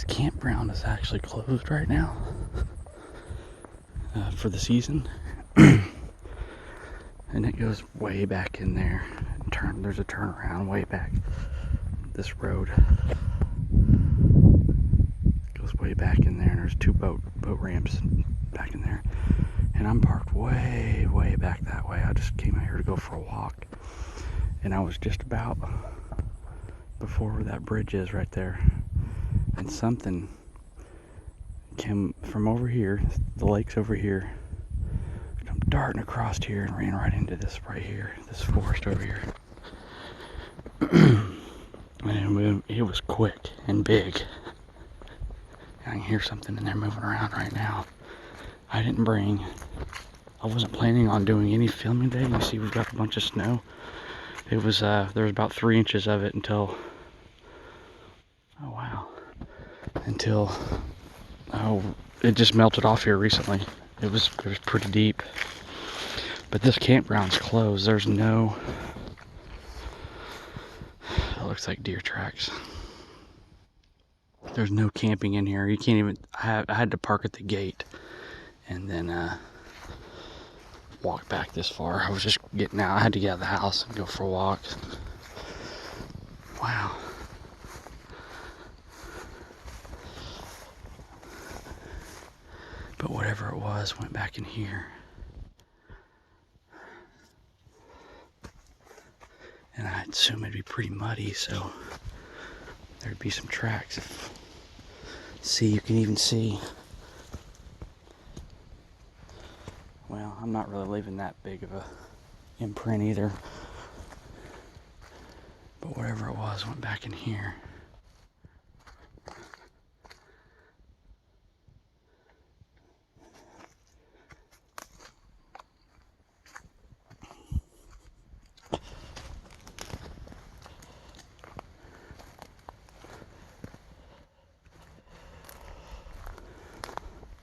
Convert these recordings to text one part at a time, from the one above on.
This campground is actually closed right now for the season. And it goes way back in there. There's a turnaround way back this road. It goes way back in there, and there's two boat ramps back in there. And I'm parked way back that way. I just came out here to go for a walk, and I was just about before where that bridge is right there, and something came from over here. The lake's over here. I'm darting across here and ran right into this right here, this forest over here. And it was quick and big. I can hear something in there moving around right now. I wasn't planning on doing any filming today. You see we've got a bunch of snow. It was, there was about 3 inches of it until, it just melted off here recently. It was pretty deep. But this campground's closed. There's no, it looks like deer tracks. There's no camping in here. You can't even, I had to park at the gate and then walk back this far. I was just getting out. I had to get out of the house and go for a walk. Wow. But whatever it was went back in here. And I assume it'd be pretty muddy, so there'd be some tracks. See, you can even see. Well, I'm not really leaving that big of a imprint either. But whatever it was went back in here.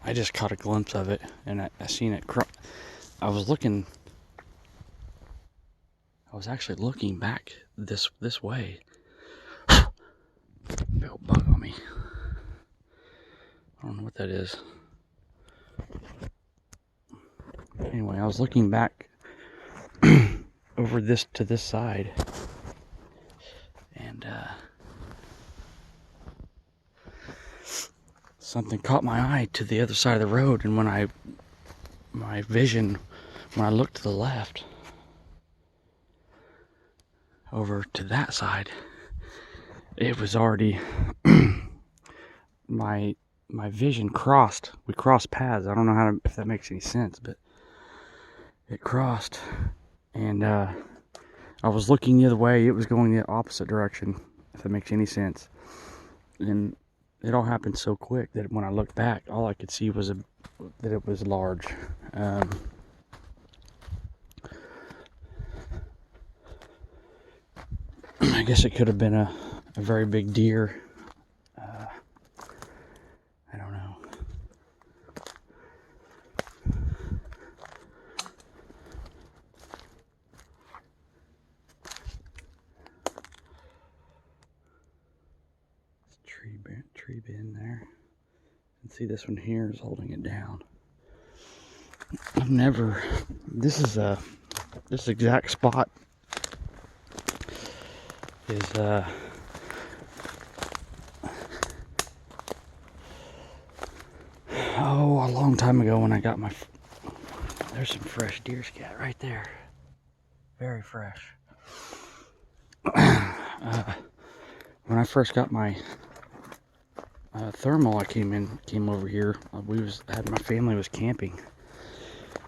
I just caught a glimpse of it, and I seen it I was actually looking back this way. Big old bug on me. I don't know what that is. Anyway, I was looking back over to this side, and something caught my eye to the other side of the road, and when I looked to the left over to that side, it was already my vision crossed. We crossed paths. I don't know if that makes any sense, but it crossed, and I was looking the other way. It was going the opposite direction, if that makes any sense. And it all happened so quick that when I looked back, all I could see was that it was large. I guess it could have been a very big deer. I don't know. Tree bin there. And see, this one here is holding it down. This exact spot is a long time ago when I got there's some fresh deer scat right there. Very fresh. When I first got my thermal, I came over here. My family was camping,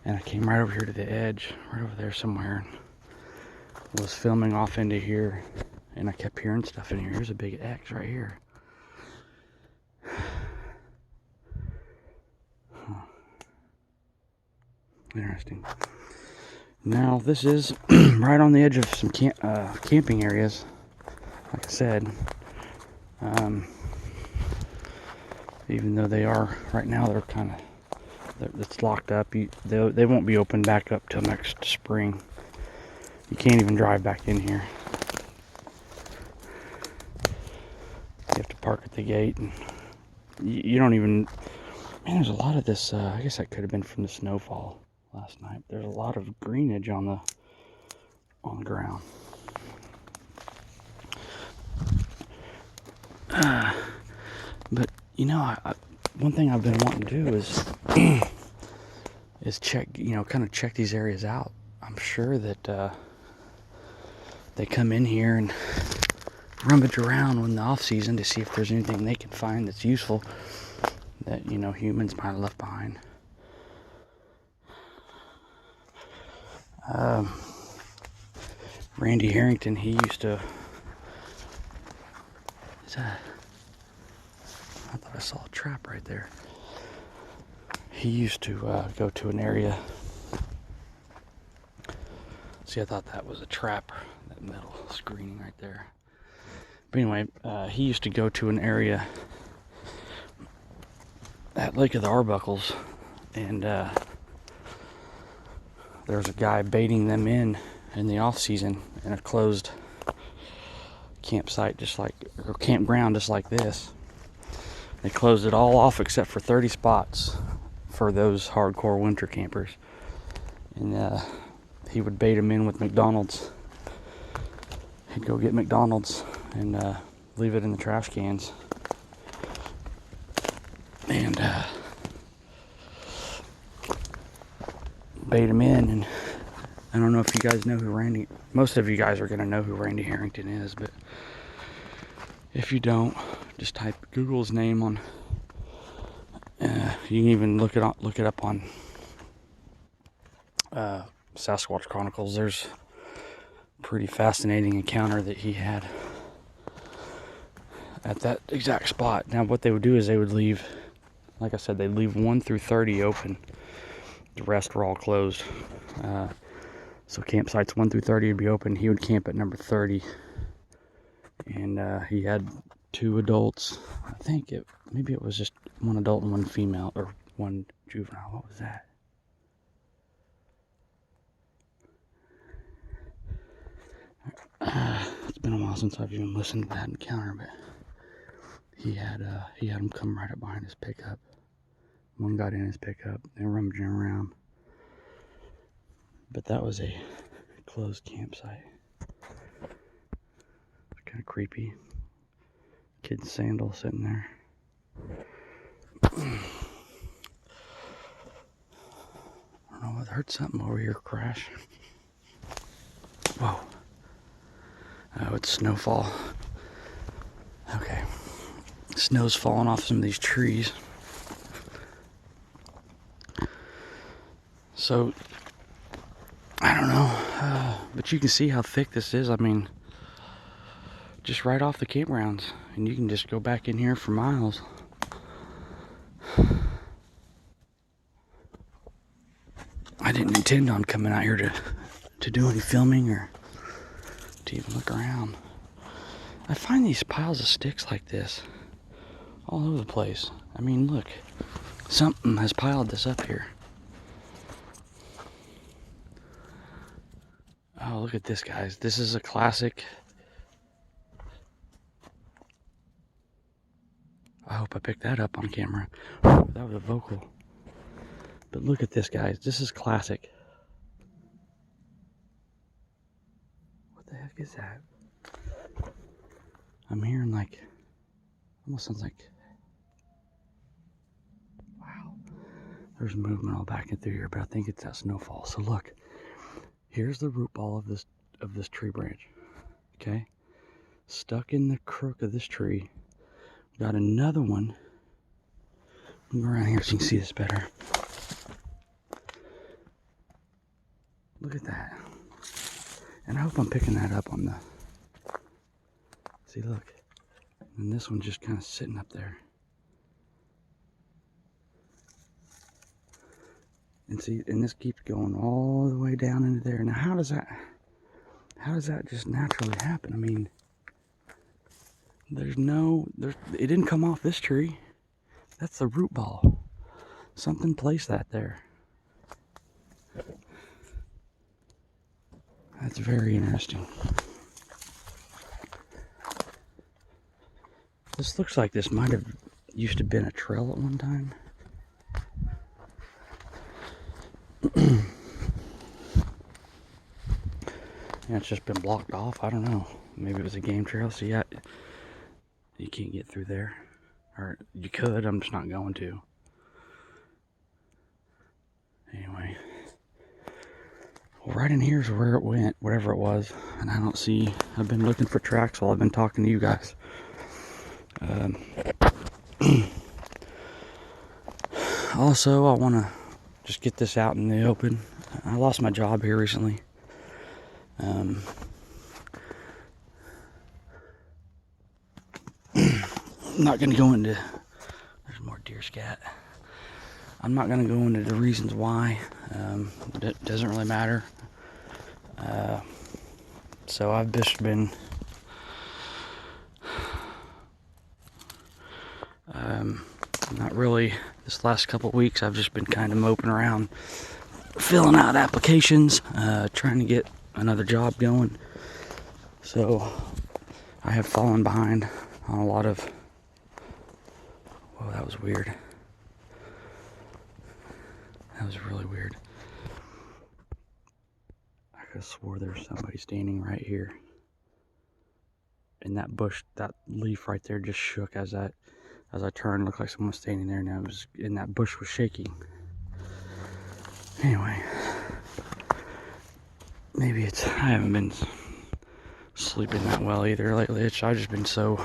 and I came right over here to the edge, right over there somewhere, and was filming off into here, and I kept hearing stuff in here. Here's a big X right here. Huh. Interesting. Now this is right on the edge of some camping areas. Like I said, even though they are right now, it's locked up. They won't be open back up till next spring. You can't even drive back in here. You have to park at the gate and you don't even, man, there's a lot of this, I guess that could have been from the snowfall last night. There's a lot of greenage on the ground. But you know, one thing I've been wanting to do is check, kind of check these areas out. I'm sure that they come in here and rummage around in the off season to see if there's anything they can find that's useful that humans might have left behind. Randy Harrington, he used to. I thought I saw a trap right there. He used to go to an area. See, I thought that was a trap, that metal screening right there. But anyway, he used to go to an area at Lake of the Arbuckles, and there was a guy baiting them in the off season in a closed campsite, or campground, just like this. They closed it all off except for 30 spots for those hardcore winter campers, and he would bait them in with McDonald's. He'd go get McDonald's and leave it in the trash cans, and bait them in. And I don't know if you guys know who most of you guys are going to know who Randy Harrington is, but if you don't, just type Google's name on, you can even look it up on Sasquatch Chronicles. There's a pretty fascinating encounter that he had at that exact spot. Now what they would do is they would leave, like I said, they'd leave 1 through 30 open. The rest were all closed. So campsites 1 through 30 would be open. He would camp at number 30. And he had 2 adults. I think maybe it was just 1 adult and 1 female, or 1 juvenile. What was that? It's been a while since I've even listened to that encounter, but he had them come right up behind his pickup. One got in his pickup. They were rummaging around. But that was a closed campsite. Kind of creepy. Kid's sandal sitting there. I don't know, I heard something over here crash. Whoa. Oh, it's snowfall. Okay. Snow's falling off some of these trees. So, I don't know. But you can see how thick this is. I mean, just right off the campgrounds. And you can just go back in here for miles. I didn't intend on coming out here to do any filming or to even look around. I find these piles of sticks like this all over the place. I mean, look, something has piled this up here. Oh, look at this, guys. This is a classic. I hope I picked that up on camera. That was a vocal. But look at this, guys. This is classic. What the heck is that? I'm hearing almost sounds like, wow. There's movement all back in through here, but I think it's that snowfall. So look, here's the root ball of this tree branch. Okay? Stuck in the crook of this tree. Got another one. Let me go around here so you can see this better. Look at that. And I hope I'm picking that up on the... See, look. And this one's just kind of sitting up there. And see, and this keeps going all the way down into there. Now, how does that just naturally happen? I mean, it didn't come off this tree. That's the root ball. Something placed that there. That's very interesting. This looks like this might have used to have been a trail at one time. Yeah, it's just been blocked off. I don't know. Maybe it was a game trail. So yeah, you can't get through there. Or you could, I'm just not going to. Anyway. Well, right in here is where it went, whatever it was. And I don't see, I've been looking for tracks while I've been talking to you guys. Also, I want to just get this out in the open. I lost my job here recently. I'm not going to go into, there's more deer scat. I'm not going to go into the reasons why. It doesn't really matter. So I've just been not really, this last couple of weeks I've just been kind of moping around, filling out applications, trying to get another job going. So I have fallen behind on a lot of, whoa, that was weird. That was really weird. I could have swore there was somebody standing right here. And that bush, that leaf right there just shook as I turned. Looked like someone was standing there, and that bush was shaking. Anyway, maybe I haven't been sleeping that well either lately. I've just been so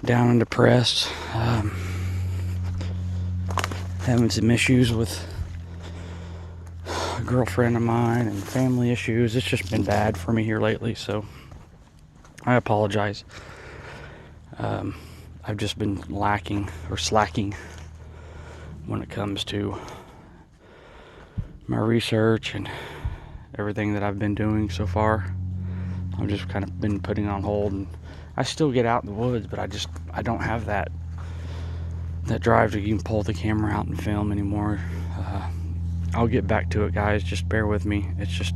down and depressed. Having some issues with a girlfriend of mine and family issues. It's just been bad for me here lately, so I apologize. I've just been lacking or slacking when it comes to my research and everything that I've been doing so far. I've just kind of been putting on hold, and I still get out in the woods, but I don't have that drive to even pull the camera out and film anymore. I'll get back to it, guys. Just bear with me. It's just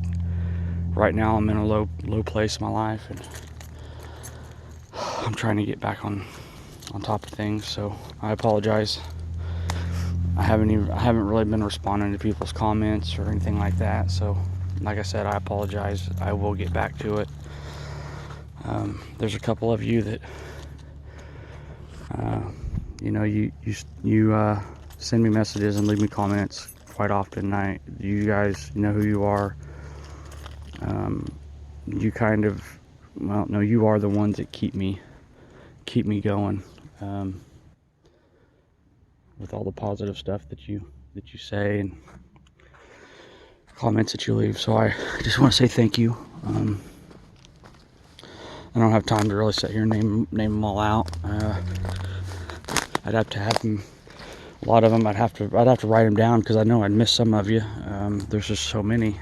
right now I'm in a low place in my life, and I'm trying to get back on top of things. So I apologize. I haven't really been responding to people's comments or anything like that. So like I said, I apologize. I will get back to it. There's a couple of you that you send me messages and leave me comments quite often. You guys know who you are. You kind of, well, no, you are the ones that keep me going, with all the positive stuff that you say and comments that you leave. So I just want to say thank you. I don't have time to really sit here and name them all out. I'd have to have them. A lot of them I'd have to write them down, because I know I'd miss some of you. There's just so many.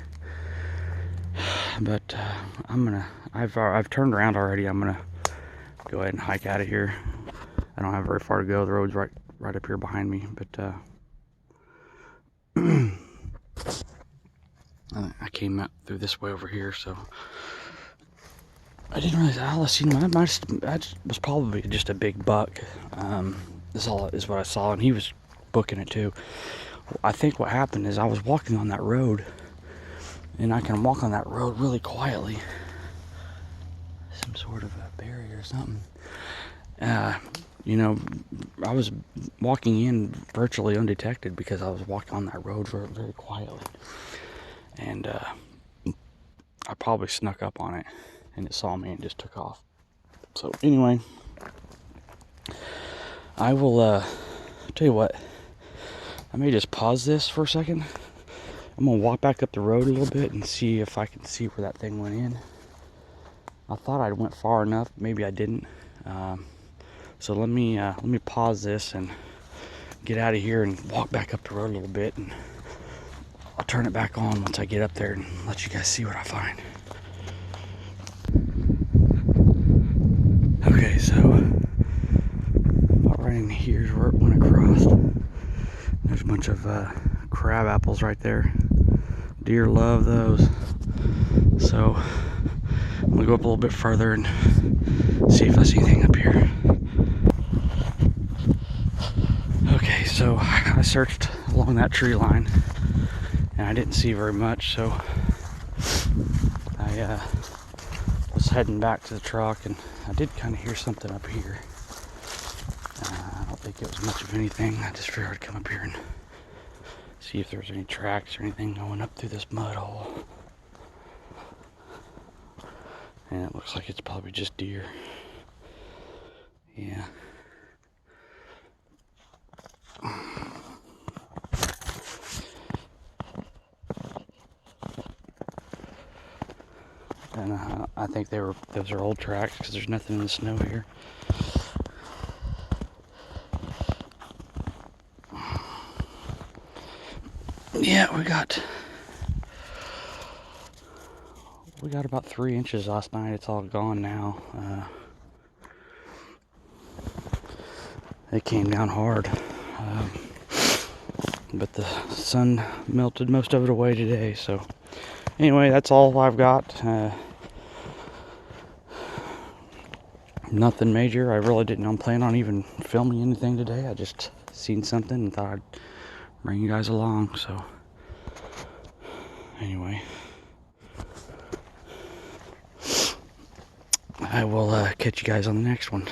But I've turned around already. I'm gonna go ahead and hike out of here. I don't have very far to go. The road's right up here behind me. But I came out through this way over here, so I didn't realize all I seen. That was probably just a big buck. This all is what I saw, and he was booking it too. I think what happened is I was walking on that road, and I can walk on that road really quietly. Some sort of a barrier or something. I was walking in virtually undetected because I was walking on that road very, very quietly. And I probably snuck up on it, and it saw me and just took off. So anyway, I will tell you what, I may just pause this for a second. I'm gonna walk back up the road a little bit and see if I can see where that thing went in. I thought I went far enough, maybe I didn't. So let me pause this and get out of here and walk back up the road a little bit, and I'll turn it back on once I get up there and let you guys see what I find. Okay, so about right in here is where it went across. There's a bunch of crab apples right there. Deer love those. So I'm gonna go up a little bit further and see if I see anything up here. so I searched along that tree line and I didn't see very much, so I was heading back to the truck, and I did kind of hear something up here. I don't think it was much of anything. I just figured I'd come up here and see if there's any tracks or anything going up through this mud hole. And it looks like it's probably just deer. Yeah. And I think those are old tracks because there's nothing in the snow here. Yeah, we got about 3 inches last night. It's all gone now. It came down hard, but the sun melted most of it away today. So anyway, that's all I've got. Nothing major. I really didn't plan on even filming anything today. I just seen something and thought I'd bring you guys along. So anyway, I will catch you guys on the next one.